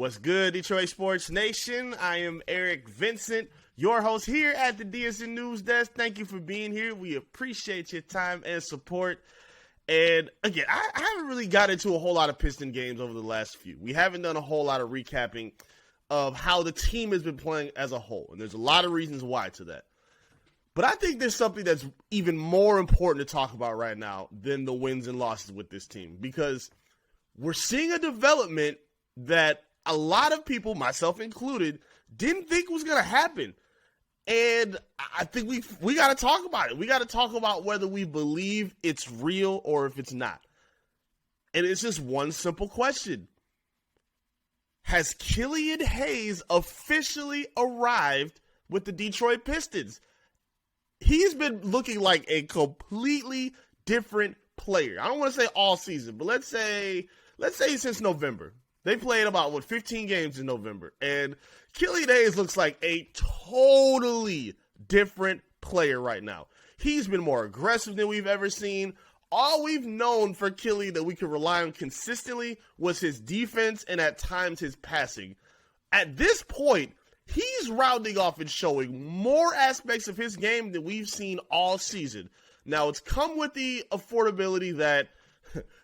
What's good, Detroit Sports Nation? I am Eric Vincent, your host here at the DSN News Desk. Thank you for being here. We appreciate your time and support. And again, I haven't really got into a whole lot of Piston games over the last few. We haven't done a whole lot of recapping of how the team has been playing as a whole. And there's a lot of reasons why to that. But I think there's something that's even more important to talk about right now than the wins and losses with this team. Because we're seeing a development that a lot of people, myself included, didn't think was going to happen. And I think we got to talk about it. We got to talk about whether we believe it's real or if it's not. And it's just one simple question. Has Killian Hayes officially arrived with the Detroit Pistons? He's been looking like a completely different player. I don't want to say all season, but let's say since November. They played about, 15 games in November. And Killian Hayes looks like a totally different player right now. He's been more aggressive than we've ever seen. All we've known for Killian that we could rely on consistently was his defense and at times his passing. At this point, he's rounding off and showing more aspects of his game than we've seen all season. Now, it's come with the affordability that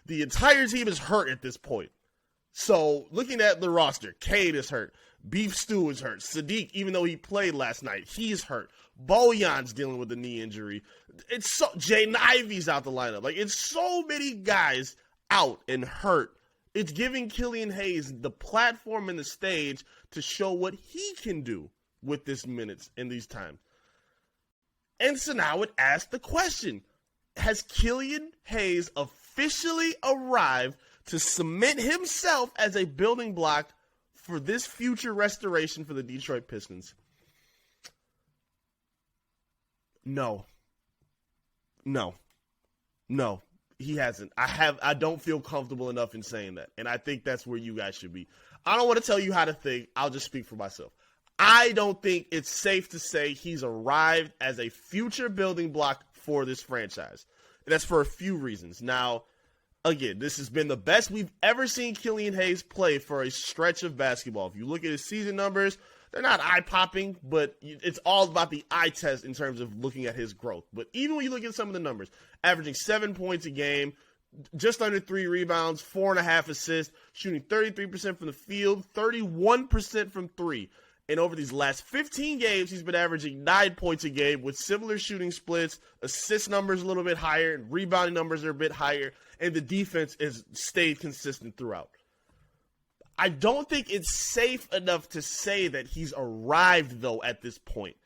the entire team is hurt at this point. So, looking at the roster, Cade is hurt. Beef Stew is hurt. Sadiq, even though he played last night, he's hurt. Bojan's dealing with a knee injury. Jaden Ivey's out the lineup. It's so many guys out and hurt. It's giving Killian Hayes the platform and the stage to show what he can do with this minutes and these times. And so now it asks the question, has Killian Hayes officially arrived to cement himself as a building block for this future restoration for the Detroit Pistons? No, he hasn't. I don't feel comfortable enough in saying that. And I think that's where you guys should be. I don't want to tell you how to think. I'll just speak for myself. I don't think it's safe to say he's arrived as a future building block for this franchise. And that's for a few reasons. Now, again, this has been the best we've ever seen Killian Hayes play for a stretch of basketball. If you look at his season numbers, they're not eye-popping, but it's all about the eye test in terms of looking at his growth. But even when you look at some of the numbers, averaging 7 points a game, just under 3 rebounds, 4.5 assists, shooting 33% from the field, 31% from 3. And over these last 15 games, he's been averaging 9 points a game with similar shooting splits, assist numbers a little bit higher, and rebounding numbers are a bit higher, and the defense has stayed consistent throughout. I don't think it's safe enough to say that he's arrived, though, at this point.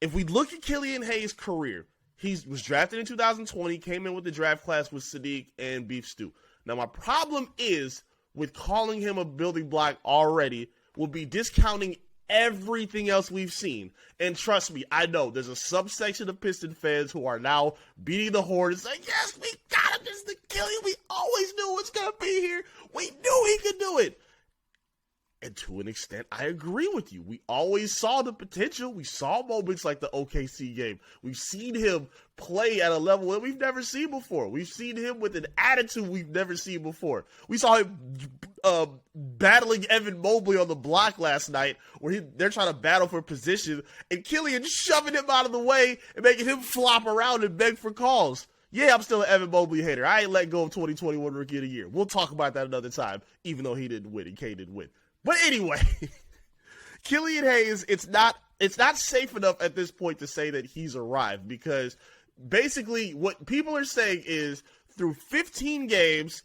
If we look at Killian Hayes' career, he was drafted in 2020, came in with the draft class with Sadiq and Beef Stew. Now, my problem is, with calling him a building block already, will be discounting everything else we've seen. And trust me, I know there's a subsection of Piston fans who are now beating the horn and saying, yes, we got him, this is the Killian. We always knew it was going to be here. We knew he could do it. And to an extent, I agree with you. We always saw the potential. We saw moments like the OKC game. We've seen him play at a level that we've never seen before. We've seen him with an attitude we've never seen before. We saw him battling Evan Mobley on the block last night where they're trying to battle for position, and Killian shoving him out of the way and making him flop around and beg for calls. Yeah, I'm still an Evan Mobley hater. I ain't let go of 2021 Rookie of the Year. We'll talk about that another time, even though he didn't win and K didn't win. But anyway, Killian Hayes, it's not safe enough at this point to say that he's arrived, because basically what people are saying is through 15 games,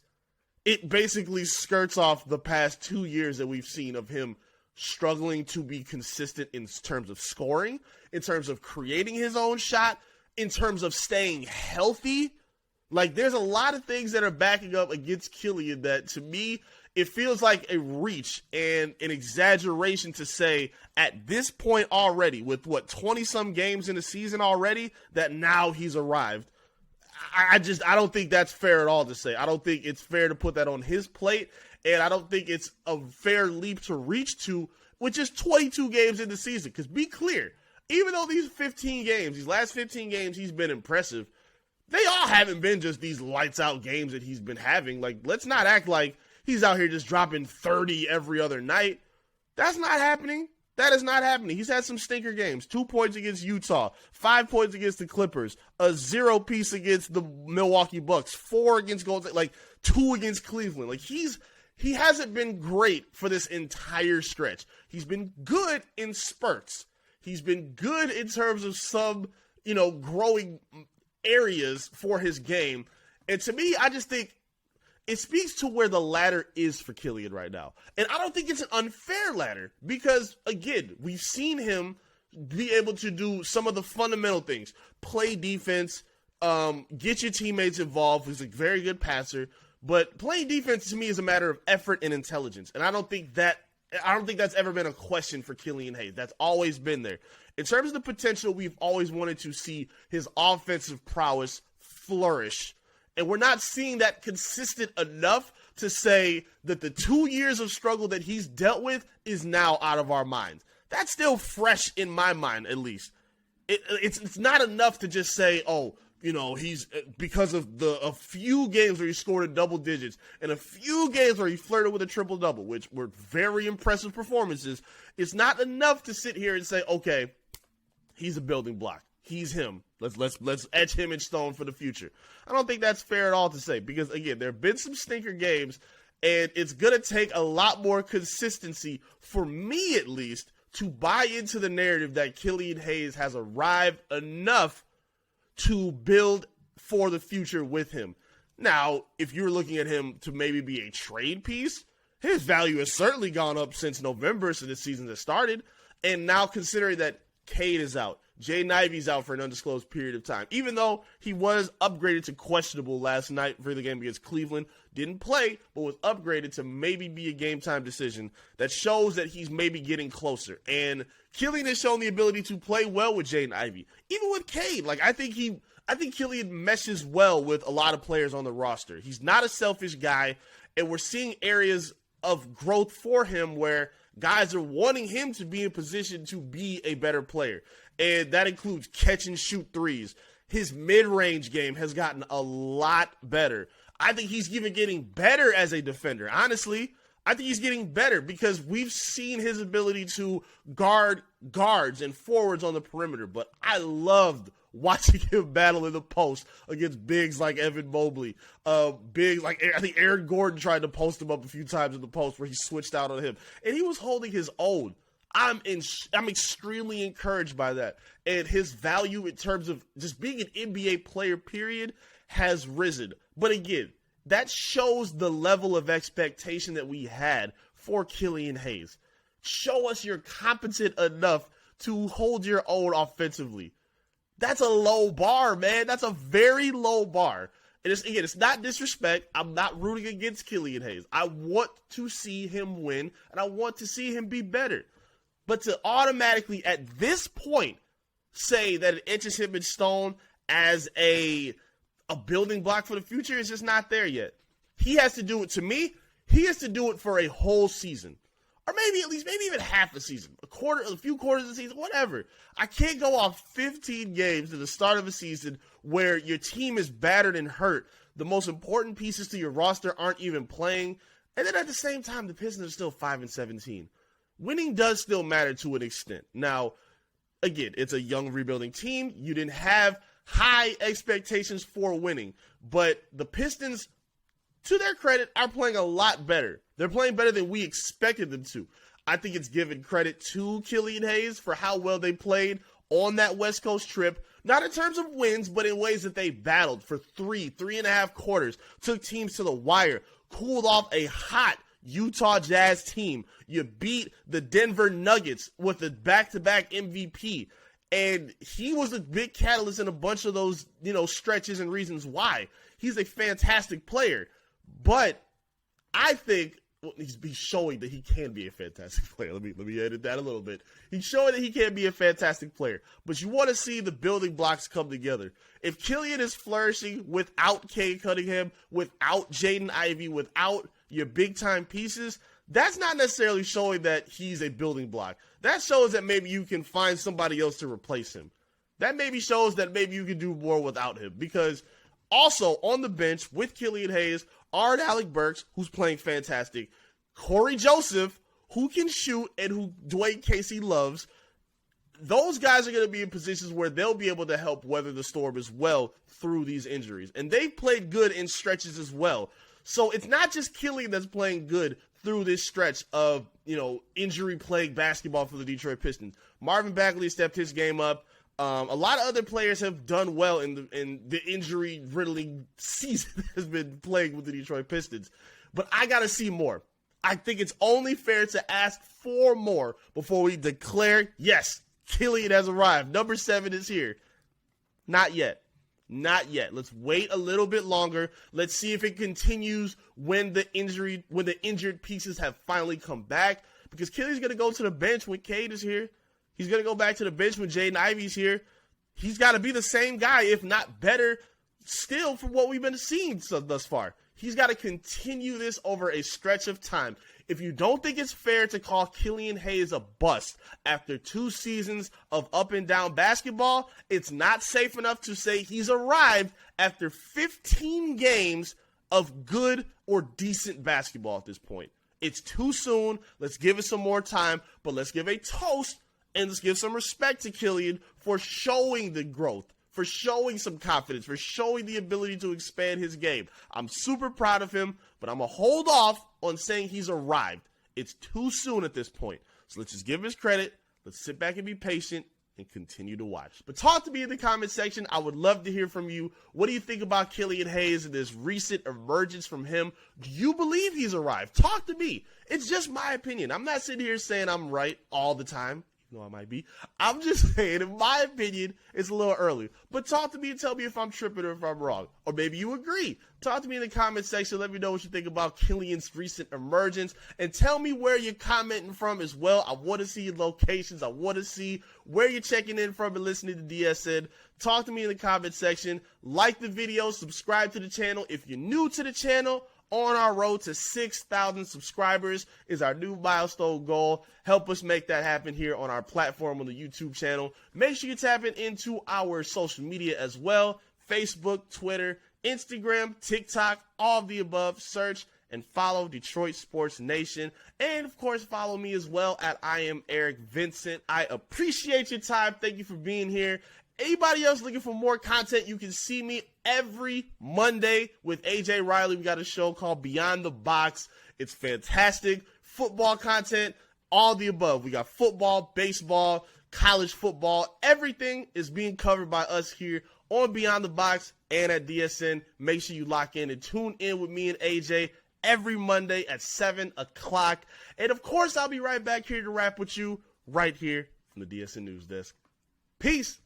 it basically skirts off the past 2 years that we've seen of him struggling to be consistent in terms of scoring, in terms of creating his own shot, in terms of staying healthy. There's a lot of things that are backing up against Killian that, to me, it feels like a reach and an exaggeration to say at this point already, with 20-some games in the season already, that now he's arrived. I don't think that's fair at all to say. I don't think it's fair to put that on his plate, and I don't think it's a fair leap to reach to with just 22 games in the season. Because be clear, even though these last 15 games, he's been impressive, they all haven't been just these lights-out games that he's been having. Let's not act like he's out here just dropping 30 every other night. That's not happening. That is not happening. He's had some stinker games. 2 points against Utah, 5 points against the Clippers, a 0 piece against the Milwaukee Bucks, 4 against Golden State, like 2 against Cleveland. Like he hasn't been great for this entire stretch. He's been good in spurts. He's been good in terms of some, growing areas for his game. And to me, I just think it speaks to where the ladder is for Killian right now. And I don't think it's an unfair ladder because, again, we've seen him be able to do some of the fundamental things. Play defense, get your teammates involved. He's a very good passer. But playing defense to me is a matter of effort and intelligence. And I don't think that's ever been a question for Killian Hayes. That's always been there. In terms of the potential, we've always wanted to see his offensive prowess flourish. And we're not seeing that consistent enough to say that the 2 years of struggle that he's dealt with is now out of our minds. That's still fresh in my mind, at least. It's not enough to just say, he's because of a few games where he scored in double digits and a few games where he flirted with a triple-double, which were very impressive performances. It's not enough to sit here and say, okay, he's a building block. He's him. Let's etch him in stone for the future. I don't think that's fair at all to say because, again, there have been some stinker games, and it's going to take a lot more consistency, for me at least, to buy into the narrative that Killian Hayes has arrived enough to build for the future with him. Now, if you're looking at him to maybe be a trade piece, his value has certainly gone up since November, since the season has started. And now considering that Cade is out, Jaden Ivey's out for an undisclosed period of time, even though he was upgraded to questionable last night for the game against Cleveland, didn't play, but was upgraded to maybe be a game-time decision. That shows that he's maybe getting closer. And Killian has shown the ability to play well with Jaden Ivey. Even with Cade, I think Killian meshes well with a lot of players on the roster. He's not a selfish guy, and we're seeing areas of growth for him where guys are wanting him to be in position to be a better player. And that includes catch and shoot threes. His mid-range game has gotten a lot better. I think he's even getting better as a defender. Honestly, I think he's getting better because we've seen his ability to guard guards and forwards on the perimeter. But I loved watching him battle in the post against bigs like Evan Mobley. Bigs like, I think Aaron Gordon tried to post him up a few times in the post where he switched out on him. And he was holding his own. I'm extremely encouraged by that. And his value in terms of just being an NBA player, period, has risen. But again, that shows the level of expectation that we had for Killian Hayes. Show us you're competent enough to hold your own offensively. That's a low bar, man. That's a very low bar. And it's not disrespect. I'm not rooting against Killian Hayes. I want to see him win, and I want to see him be better. But to automatically, at this point, say that it etches him in stone as a building block for the future is just not there yet. He has to do it, to me, he has to do it for a whole season. Or maybe even half a season. A few quarters of the season, whatever. I can't go off 15 games at the start of a season where your team is battered and hurt. The most important pieces to your roster aren't even playing. And then at the same time, the Pistons are still 5-17. Winning does still matter to an extent. Now, again, it's a young rebuilding team. You didn't have high expectations for winning. But the Pistons, to their credit, are playing a lot better. They're playing better than we expected them to. I think it's given credit to Killian Hayes for how well they played on that West Coast trip. Not in terms of wins, but in ways that they battled for 3.5 quarters, took teams to the wire, cooled off a hot Utah Jazz team. You beat the Denver Nuggets with a back-to-back MVP. And he was a big catalyst in a bunch of those, stretches and reasons why. He's a fantastic player. But I think he's showing that he can be a fantastic player. Let me edit that a little bit. He's showing that he can be a fantastic player. But you want to see the building blocks come together. If Killian is flourishing without Cade Cunningham, without Jaden Ivey, without your big-time pieces, that's not necessarily showing that he's a building block. That shows that maybe you can find somebody else to replace him. That maybe shows that maybe you can do more without him. Because also on the bench with Killian Hayes Ard Alec Burks, who's playing fantastic, Corey Joseph, who can shoot and who Dwayne Casey loves. Those guys are going to be in positions where they'll be able to help weather the storm as well through these injuries. And they've played good in stretches as well. So it's not just Killian that's playing good through this stretch of, injury-plagued basketball for the Detroit Pistons. Marvin Bagley stepped his game up. A lot of other players have done well in the injury-riddling season that has been plagued with the Detroit Pistons. But I got to see more. I think it's only fair to ask for more before we declare, yes, Killian has arrived. Number 7 is here. Not yet. Not yet. Let's wait a little bit longer. Let's see if it continues when the injured pieces have finally come back. Because Killian's going to go to the bench when Cade is here. He's going to go back to the bench when Jaden Ivey's here. He's got to be the same guy, if not better, still from what we've been seeing thus far. He's got to continue this over a stretch of time. If you don't think it's fair to call Killian Hayes a bust after 2 seasons of up and down basketball, it's not safe enough to say he's arrived after 15 games of good or decent basketball at this point. It's too soon. Let's give it some more time, but let's give a toast and let's give some respect to Killian for showing the growth, for showing some confidence, for showing the ability to expand his game. I'm super proud of him, but I'm going to hold off on saying he's arrived. It's too soon at this point. So let's just give him his credit. Let's sit back and be patient and continue to watch. But talk to me in the comment section. I would love to hear from you. What do you think about Killian Hayes and this recent emergence from him? Do you believe he's arrived? Talk to me. It's just my opinion. I'm not sitting here saying I'm right all the time. No, I might be. I'm just saying, in my opinion, it's a little early. But talk to me and tell me if I'm tripping or if I'm wrong. Or maybe you agree. Talk to me in the comment section. Let me know what you think about Killian's recent emergence. And tell me where you're commenting from as well. I want to see your locations. I want to see where you're checking in from and listening to DSN. Talk to me in the comment section. Like the video. Subscribe to the channel. If you're new to the channel, on our road to 6,000 subscribers is our new milestone goal. Help us make that happen here on our platform on the YouTube channel. Make sure you tap into our social media as well. Facebook, Twitter, Instagram, TikTok, all of the above. Search and follow Detroit Sports Nation. And, of course, follow me as well at I am Eric Vincent. I appreciate your time. Thank you for being here. Anybody else looking for more content, you can see me every Monday with AJ Riley. We got a show called Beyond the Box. It's fantastic. Football content, all the above. We got football, baseball, college football. Everything is being covered by us here on Beyond the Box and at DSN. Make sure you lock in and tune in with me and AJ every Monday at 7 o'clock. And, of course, I'll be right back here to wrap with you right here from the DSN News Desk. Peace.